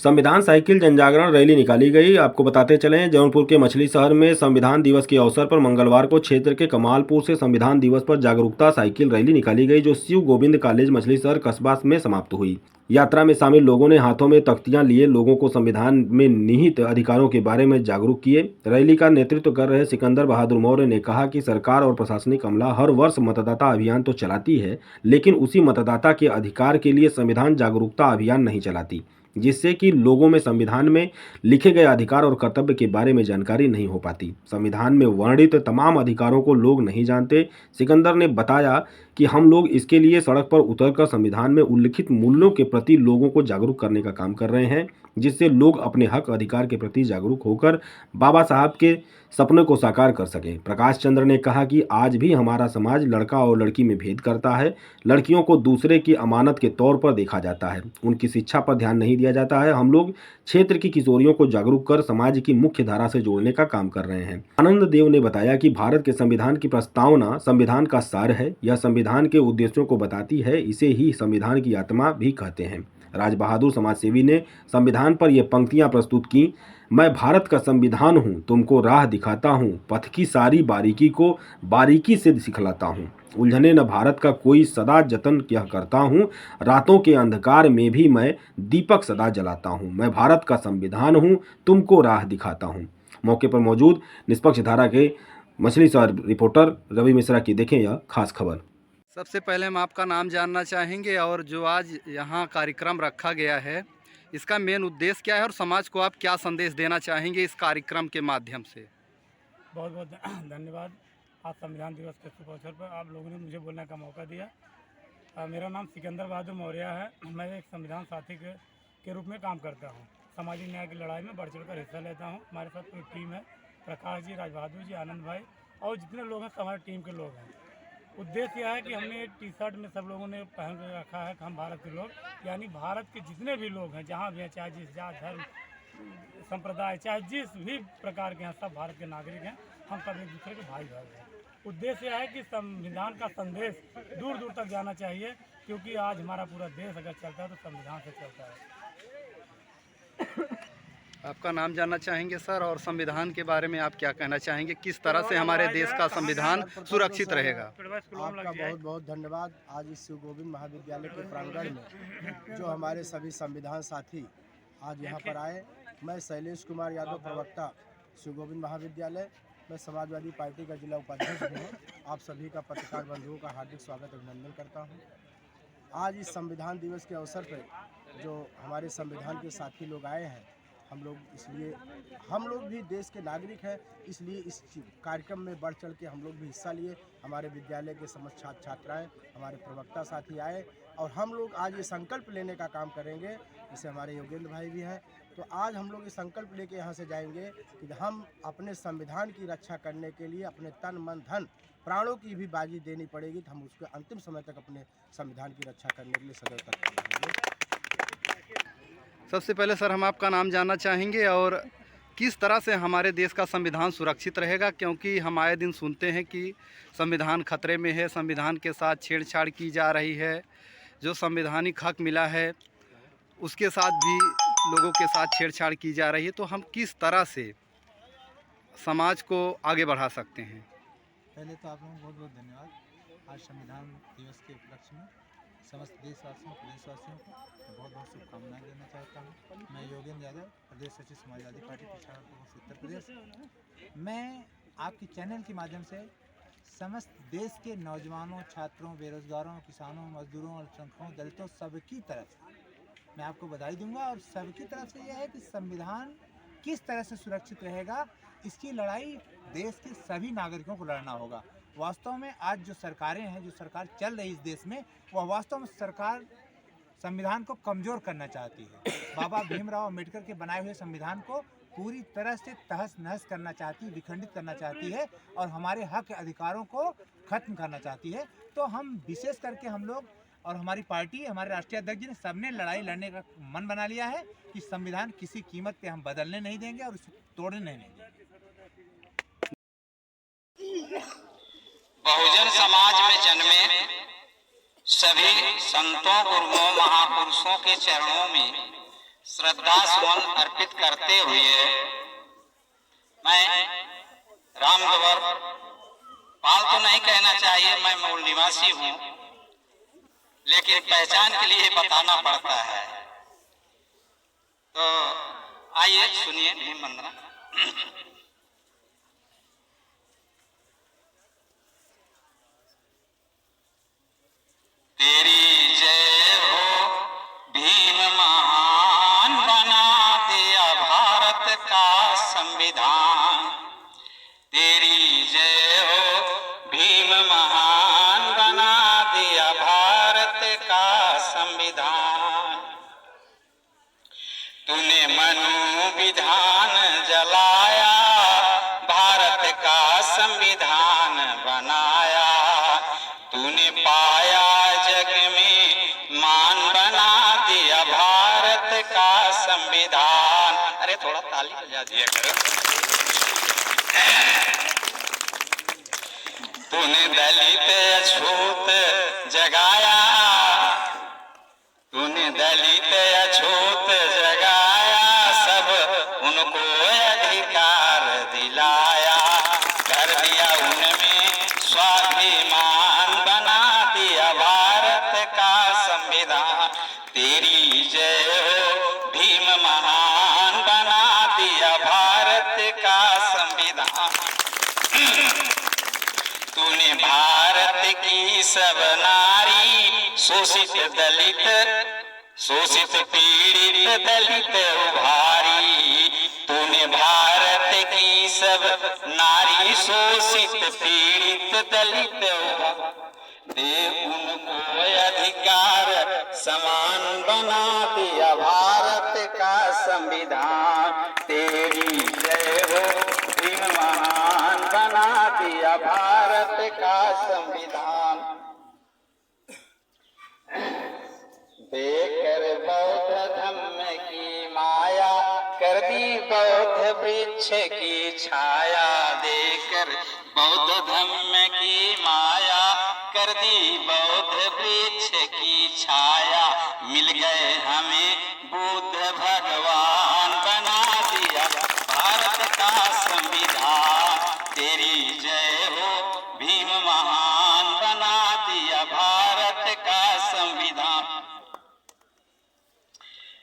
संविधान साइकिल जनजागरण रैली निकाली गई। आपको बताते चलें, जौनपुर के मछली शहर में संविधान दिवस के अवसर पर मंगलवार को क्षेत्र के कमालपुर से संविधान दिवस पर जागरूकता साइकिल रैली निकाली गई, जो शिव गोविंद कॉलेज मछली शहर कस्बा में समाप्त हुई। यात्रा में शामिल लोगों ने हाथों में तख्तियां लिए लोगों को संविधान में निहित अधिकारों के बारे में जागरूक किए। रैली का नेतृत्व कर रहे सिकंदर बहादुर मौर्य ने कहा कि सरकार और प्रशासनिक अमला हर वर्ष मतदाता अभियान तो चलाती है, लेकिन उसी मतदाता के अधिकार के लिए संविधान जागरूकता अभियान नहीं चलाती, जिससे कि लोगों में संविधान में लिखे गए अधिकार और कर्तव्य के बारे में जानकारी नहीं हो पाती। संविधान में वर्णित तमाम अधिकारों को लोग नहीं जानते। सिकंदर ने बताया कि हम लोग इसके लिए सड़क पर उतरकर संविधान में उल्लिखित मूल्यों के प्रति लोगों को जागरूक करने का काम कर रहे हैं, जिससे लोग अपने हक अधिकार के प्रति जागरूक होकर बाबा साहब के सपने को साकार कर सकें। प्रकाश चंद्र ने कहा कि आज भी हमारा समाज लड़का और लड़की में भेद करता है। लड़कियों को दूसरे की अमानत के तौर पर देखा जाता है, उनकी शिक्षा पर ध्यान नहीं दिया जाता है। हम लोग क्षेत्र की किशोरियों को जागरूक कर समाज की मुख्य धारा से जोड़ने का काम कर रहे हैं। आनंद देव ने बताया कि भारत के संविधान की प्रस्तावना संविधान का सार है। यह संविधान के उद्देश्यों को बताती है, इसे ही संविधान की आत्मा भी कहते हैं। राज बहादुर समाजसेवी ने संविधान पर ये पंक्तियां प्रस्तुत की। मैं भारत का संविधान हूँ, तुमको राह दिखाता हूँ, पथ की सारी बारीकी को बारीकी से सिखलाता हूँ। उलझने न भारत का कोई, सदा जतन यह करता हूँ, रातों के अंधकार में भी मैं दीपक सदा जलाता हूँ। मैं भारत का संविधान हूँ, तुमको राह दिखाता हूँ। मौके पर मौजूद निष्पक्ष धारा के मछली शहर रिपोर्टर रवि मिश्रा की देखें यह खास खबर। सबसे पहले हम आपका नाम जानना चाहेंगे और जो आज यहाँ कार्यक्रम रखा गया है, इसका मेन उद्देश्य क्या है और समाज को आप क्या संदेश देना चाहेंगे इस कार्यक्रम के माध्यम से? बहुत बहुत धन्यवाद। आज संविधान दिवस के शुभ अवसर पर आप लोगों ने मुझे बोलने का मौका दिया। मेरा नाम सिकंदर बहादुर मौर्य है। मैं एक संविधान साथी के रूप में काम करता हूँ। सामाजिक न्याय की लड़ाई में बढ़ चढ़कर हिस्सा लेता हूँ। हमारे साथ पूरी टीम है, प्रकाश जी, राज बहादुर जी, आनंद भाई और जितने लोग हैं सब हमारी टीम के लोग हैं। उद्देश्य यह है कि हमने टी शर्ट में सब लोगों ने पहन कर रखा है कि हम भारत के लोग, यानी भारत के जितने भी लोग हैं जहाँ भी हैं, चाहे जिस जात धर्म संप्रदाय, चाहे जिस भी प्रकार के हैं, सब भारत के नागरिक हैं। हम सब एक दूसरे के भाई भाई हैं। उद्देश्य यह है कि संविधान का संदेश दूर दूर तक जाना चाहिए, क्योंकि आज हमारा पूरा देश अगर चलता है तो संविधान से चलता है। आपका नाम जानना चाहेंगे सर, और संविधान के बारे में आप क्या कहना चाहेंगे, किस तरह से हमारे देश का संविधान सुरक्षित रहेगा? आपका बहुत बहुत धन्यवाद। आज इस शिव गोविंद महाविद्यालय के प्रांगण में जो हमारे सभी संविधान साथी आज यहाँ पर आए। मैं शैलेश कुमार यादव, प्रवक्ता शिव गोविंद महाविद्यालय, मैं समाजवादी पार्टी का जिला उपाध्यक्ष भी हूँ। आप सभी का पत्रकार बंधुओं का हार्दिक स्वागत अभिनंदन करता हूँ। आज इस संविधान दिवस के अवसर पर जो हमारे संविधान के साथी लोग आए हैं, हम लोग भी देश के नागरिक हैं, इसलिए इस कार्यक्रम में बढ़ चढ़ के हम लोग भी हिस्सा लिए। हमारे विद्यालय के समस्त छात्र छात्राएँ, हमारे प्रवक्ता साथी आए और हम लोग आज ये संकल्प लेने का काम करेंगे। जैसे हमारे योगेंद्र भाई भी हैं, तो आज हम लोग ये संकल्प लेके यहाँ से जाएंगे कि हम अपने संविधान की रक्षा करने के लिए अपने तन मन धन प्राणों की भी बाजी देनी पड़ेगी, तो हम उसके अंतिम समय तक अपने संविधान की रक्षा करने के लिए सदैव तत्पर रहेंगे। सबसे पहले सर हम आपका नाम जानना चाहेंगे और किस तरह से हमारे देश का संविधान सुरक्षित रहेगा, क्योंकि हम आए दिन सुनते हैं कि संविधान खतरे में है, संविधान के साथ छेड़छाड़ की जा रही है, जो संवैधानिक हक मिला है उसके साथ भी लोगों के साथ छेड़छाड़ की जा रही है। तो हम किस तरह से समाज को आगे बढ़ा सकते हैं? पहले तो आप लोगों को बहुत बहुत धन्यवाद। आज संविधान दिवस के उपलक्ष्य में समस्त देशवासियों, प्रदेशवासियों को बहुत बहुत शुभकामनाएं देना चाहता हूँ। मैं योगेंद्र यादव, प्रदेश सचिव समाजवादी पार्टी पिछड़ा उत्तर प्रदेश। मैं आपके चैनल के माध्यम से समस्त देश के नौजवानों, छात्रों, बेरोजगारों, किसानों, मजदूरों, अल्पसंख्यकों, दलितों सबकी तरफ मैं आपको बधाई दूंगा। और सबकी तरफ से यह है कि संविधान किस तरह से सुरक्षित रहेगा, इसकी लड़ाई देश के सभी नागरिकों को लड़ना होगा। वास्तव में आज जो सरकारें हैं, जो सरकार चल रही है इस देश में, वह वास्तव में सरकार संविधान को कमज़ोर करना चाहती है। बाबा भीमराव अम्बेडकर के बनाए हुए संविधान को पूरी तरह से तहस नहस करना चाहती है, विखंडित करना चाहती है और हमारे हक अधिकारों को खत्म करना चाहती है। तो हम विशेष करके हम लोग और हमारी पार्टी, हमारे राष्ट्रीय अध्यक्ष जी ने सबने लड़ाई लड़ने का मन बना लिया है कि संविधान किसी कीमत पे हम बदलने नहीं देंगे और उसे तोड़ने नहीं देंगे। बहुजन समाज में जन्मे सभी संतों, गुरुओं, महापुरुषों के चरणों में श्रद्धा सुमन अर्पित करते हुए मैं रामगढ़ पाल तो नहीं कहना चाहिए, मैं मूल निवासी हूँ, लेकिन पहचान के लिए बताना पड़ता है। तो आइए सुनिए भीम वंदना। तेरी जय हो भीम, महान बना दिया भारत का संविधान। तेरी जय हो भीम, महान बना दिया भारत का संविधान। तूने मनु विधान जलाया, भारत का संविधान बनाया। तूने पाया जग में मान, बना दिया भारत का संविधान। अरे थोड़ा ताली बजा दिया करो। तूने दलित अछूत जगाया, तूने दलित अछूत जगाया, सब उनको अधिकार दिलाया। कर दिया उनमें स्वाभिमान, बना दिया भारत का संविधान। तेरी जय हो भीम, महान बना दिया भारत का संविधान। तूने भारत की सब नारी, शोषित दलित, शोषित पीड़ित दलित उभारी। तूने भारत की सब नारी, शोषित पीड़ित दलित उभारी। दे उनको अधिकार समान, बना दिया भारत का संविधान। तेरी जय हो भीम, महान बना दिया भारत का संविधान। देकर बौद्ध धम्म की माया, कर दी बौद्ध वृक्ष की छाया। देकर बौद्ध धम्म की माया, कर दी बौद्ध वृक्ष की छाया। मिल गए हमें बुद्ध भगवान, बना दिया भारत का संविधान। तेरी जय हो भीम, महान बना दिया भारत का संविधान।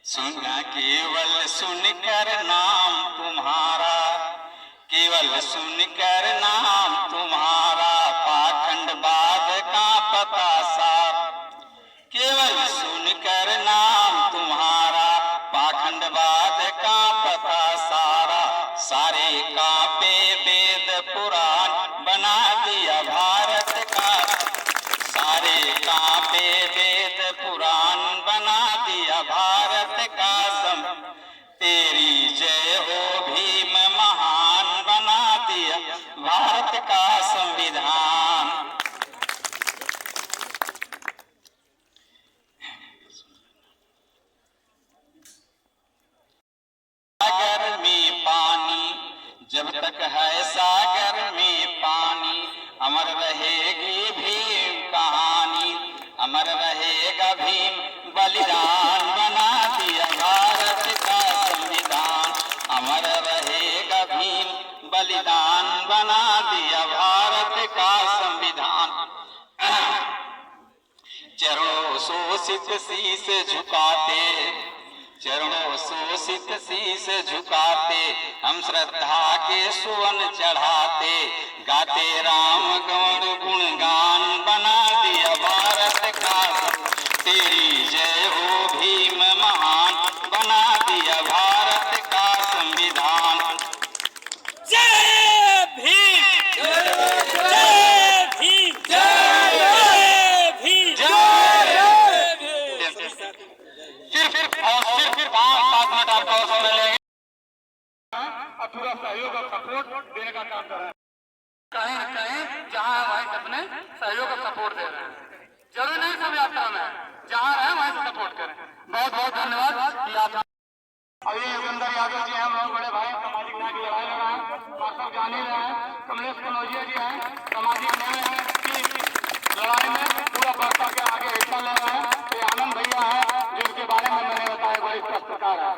सुना केवल सुनकर नाम तुम्हारा, केवल सुनकर नाम तुम्हारा, पाखंडवाद का पता साफ। केवल सुनकर नाम तुम्हारा, पाखंडवाद का पता सारा। सारे कांपे वेद पुराण, बना दिया भारत का। सारे कांपे वेद पुराण, बना दिया भारत का सम। तेरी जय हो भीम, महान बना दिया भारत का संविधान। सागर में पानी, जब तक है सागर में पानी, अमर रहेगी भीम कहानी। अमर रहेगा भीम बलिदान, बना दिया भारत का संविधान। अमर रहेगा भीम बलिदान, बना दिया भारत का संविधान। चरणों शोषित शीस झुकाते, चरणों शोषित शीस झुकाते, हम श्रद्धा के सुवन चढ़ाते। गाते राम गौर गुणगान, बना दिया भारत का। तेरी जय हो भीम, महान बना दिया भारत का संविधान। जय भीम, जय भीम, जय भीम, जय भीम। फिर 5-7 मिनट आपका समय लेंगे और पूरा सहयोग और सपोर्ट देने का काम कर रहे हैं। कहीं न कहीं जहाँ वहीं से अपने सहयोग और सपोर्ट दे रहे हैं। जरूरी नहीं सब यात्रा में, जहाँ रहे वहीं से सपोर्ट करें। बहुत बहुत धन्यवाद कि आप। और ये योगेंद्र यादव जी हैं, हम लोग बड़े भाई, सामाजिक न्याय की लड़ाई लड़ रहे हैं। आप सब जान ही रहे हैं, कमलेश कनौजिया जी हैं, सामाजिक न्याय की लड़ाई में पूरा बढ़ के आगे हिस्सा ले रहे हैं। ये आनंद भैया है, जिनके बारे में मैंने बताया, बड़े पत्रकार है।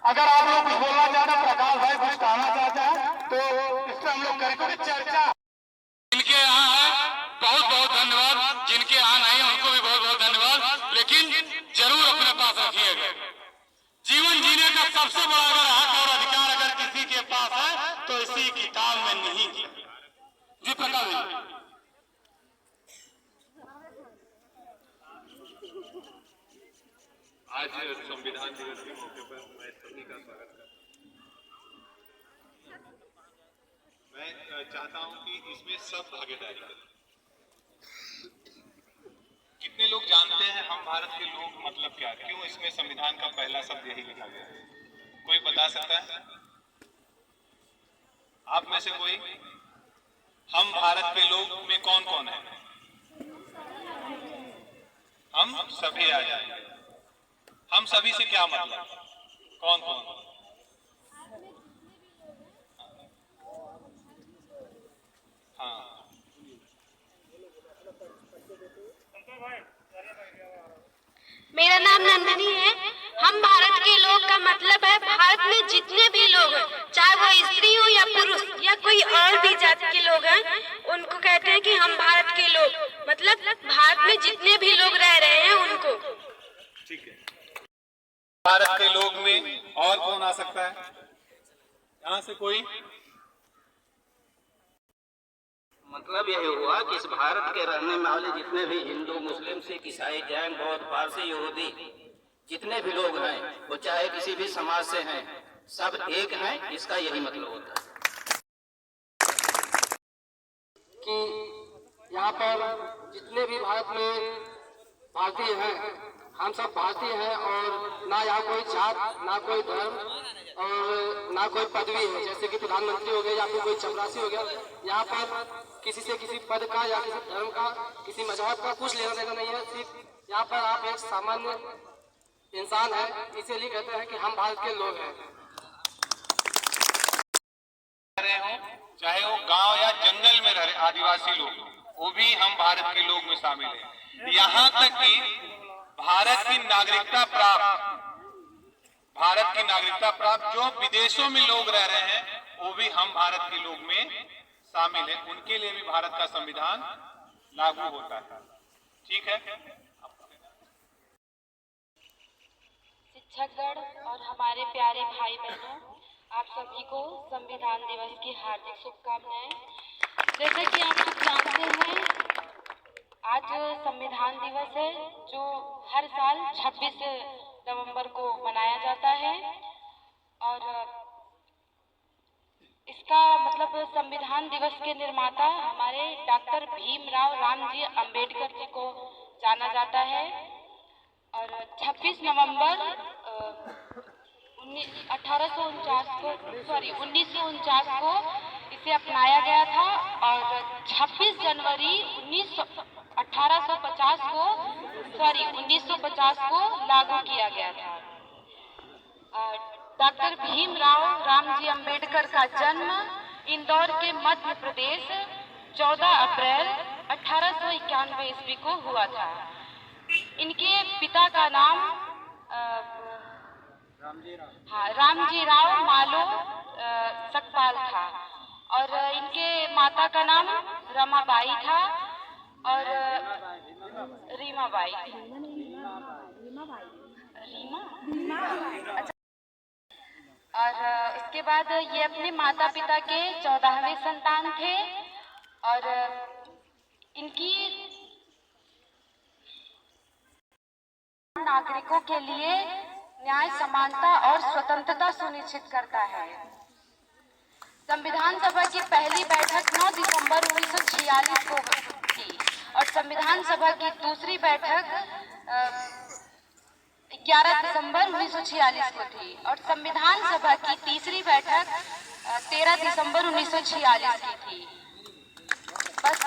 अगर आप लोग कुछ बोलना चाहते हैं, प्रकाश भाई कुछ कहना चाहते हैं तो इस पर हम लोग करेंगे चर्चा। जिनके यहाँ है बहुत बहुत धन्यवाद, जिनके यहाँ नहीं है उनको भी बहुत बहुत धन्यवाद, लेकिन जरूर अपने पास रखिएगा। जीवन जीने का सबसे बड़ा अगर हक और अधिकार अगर किसी के पास है तो इसी किताब में नहीं है। जी प्रकाश जी। आज संविधान दिवस के मौके पर मैं सभी का स्वागत करता हूं। मैं चाहता हूं कि इसमें सब भागीदारी करें। कितने लोग जानते हैं हम भारत के लोग मतलब क्या, क्यों इसमें संविधान का पहला शब्द यही लिखा गया है? कोई बता सकता है? आप में से कोई? हम भारत के लोग में कौन कौन है? हम सभी आ जाएंगे। हम सभी से क्या मतलब? कौन कौन? हाँ, मेरा नाम नंदनी है। हम भारत के लोग का मतलब है भारत में जितने भी लोग हैं, चाहे वो स्त्री हो या पुरुष या कोई और भी जाति के लोग हैं, उनको कहते हैं कि हम भारत के लोग, मतलब भारत में जितने भी लोग रह रहे हैं उनको। ठीक है। भारत के लोग में और कौन आ सकता है? यहाँ से कोई? मतलब यह हुआ कि इस भारत के रहने वाले जितने भी हिंदू, मुस्लिम, सिख, ईसाई, जैन, बौद्ध, पारसी, यहूदी, जितने भी लोग हैं वो चाहे किसी भी समाज से हैं, सब एक हैं। इसका यही मतलब होता है कि यहाँ पर जितने भी भारत में भारतीय हैं, हम सब भारतीय हैं और ना यहाँ कोई जात, ना कोई धर्म और ना कोई पदवी है, जैसे कि प्रधानमंत्री हो गए या फिर कोई चपरासी हो गया। यहाँ पर किसी से किसी पद का या किसी धर्म का, किसी मजहब का कुछ लेना देना नहीं है। सिर्फ यहाँ पर आप एक सामान्य इंसान है, इसीलिए कहते हैं कि हम भारत के लोग हैं। चाहे वो गांव या जंगल में रहे आदिवासी लोग, वो भी हम भारत के लोग में शामिल हैं। यहाँ तक कि भारत की नागरिकता प्राप्त जो विदेशों में लोग रह रहे हैं, वो भी हम भारत के लोग में शामिल हैं। उनके लिए भी भारत का संविधान लागू होता है। ठीक है। शिक्षकगण और हमारे प्यारे भाई बहनों, आप सभी को संविधान दिवस की हार्दिक शुभकामनाएं। जैसे कि आप सब जानते हैं, आज संविधान दिवस है जो हर साल 26 नवंबर को मनाया जाता है और इसका मतलब संविधान दिवस के निर्माता हमारे डॉक्टर भीमराव रामजी अंबेडकर जी को जाना जाता है और 26 नवंबर 1949 को इसे अपनाया गया था और 26 जनवरी 1950 को लागू किया गया था। डॉक्टर भीमराव रामजी अंबेडकर का जन्म इंदौर के मध्य प्रदेश 14 अप्रैल 1891 ईस्वी को हुआ था। इनके पिता का नाम रामजी राव मालो सकपाल था और इनके माता का नाम रमाबाई था और रीमाबाई। और इसके बाद ये अपने माता पिता के 14वें संतान थे और इनकी नागरिकों के लिए न्याय, समानता और स्वतंत्रता सुनिश्चित करता है। संविधान सभा की पहली बैठक 9 दिसंबर 1946 को की और संविधान सभा की दूसरी बैठक 11 दिसंबर 1946 को थी और संविधान सभा की तीसरी बैठक 13 दिसंबर 1946 की थी। बस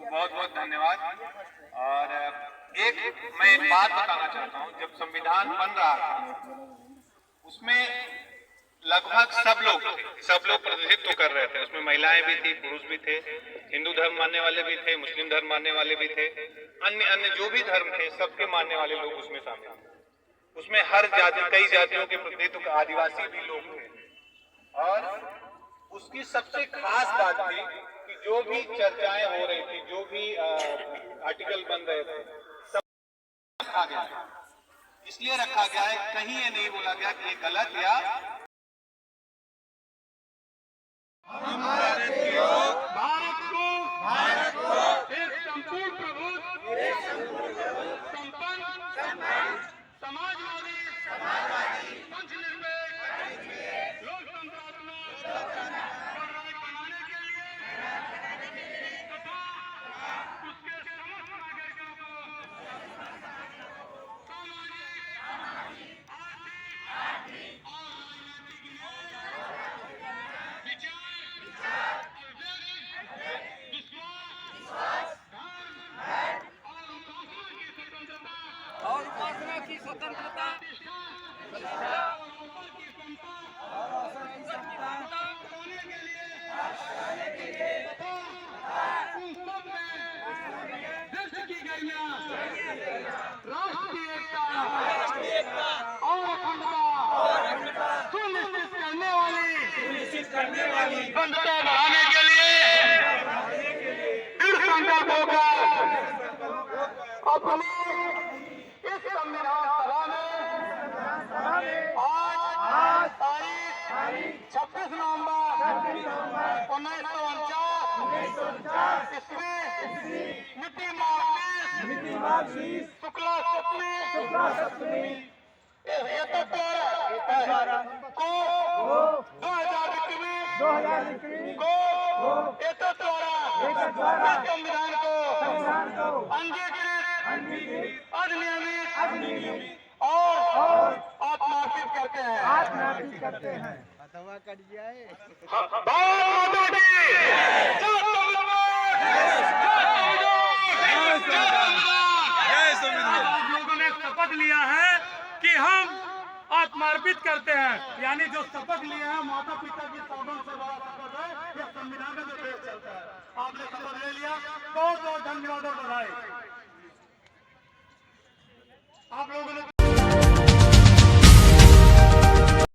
बहुत बहुत धन्यवाद। और मैं एक बात बताना चाहता हूँ, जब संविधान बन रहा था उसमें लगभग सब लोग प्रतिनिधित्व कर रहे थे। उसमें महिलाएं भी थी, पुरुष भी थे, हिंदू धर्म मानने वाले भी थे, मुस्लिम धर्म मानने वाले भी थे, अन्य जो भी धर्म थे सबके मानने वाले लोग उसमें शामिल थे। उसमें हर जाति, कई जातियों के प्रतिनिधित्व, आदिवासी भी लोग थे। और उसकी सबसे खास बात थी कि जो भी चर्चाएं हो रही थी, जो भी आर्टिकल बन रहे थे, सब रखा गया है। इसलिए रखा गया है, कहीं ये नहीं बोला गया कि ये गलत या भारत को एक संपूर्ण प्रबुद्ध, संपन्न, समाजवादी, पंचनिर्भर, लोकतंत्रात्मक गणराज्य बनाने के लिए तथा उसके समस्त नागरिकों को सामाजिक, आर्थिक और राजनीतिक और उपासना की स्वतंत्रता राष्ट्रीय एकता और अखंडता सुनिश्चित करने वाली बंधुता बढ़ाने के लिए दृढ़ संकल्प होकर अपनी इस संविधान सभा में आज तारीख 26 नवंबर 1949 ईस्वी मिति मार्च शुक्ला सप्तमी को 2021 को संविधान को अंगीकृत, अधिनियमित और आत्मार्पित करते हैं। भारत माता की आप लोगों ने शपथ लिया है कि हम आत्मार्पित करते हैं, यानी जो शपथ लिए हैं माता पिता की साधन से बड़ा शपथ है, ये संविधान का जो देश चलता है। आपने शपथ ले लिया, बहुत बहुत धन्यवाद और बधाई। आप लोगों ने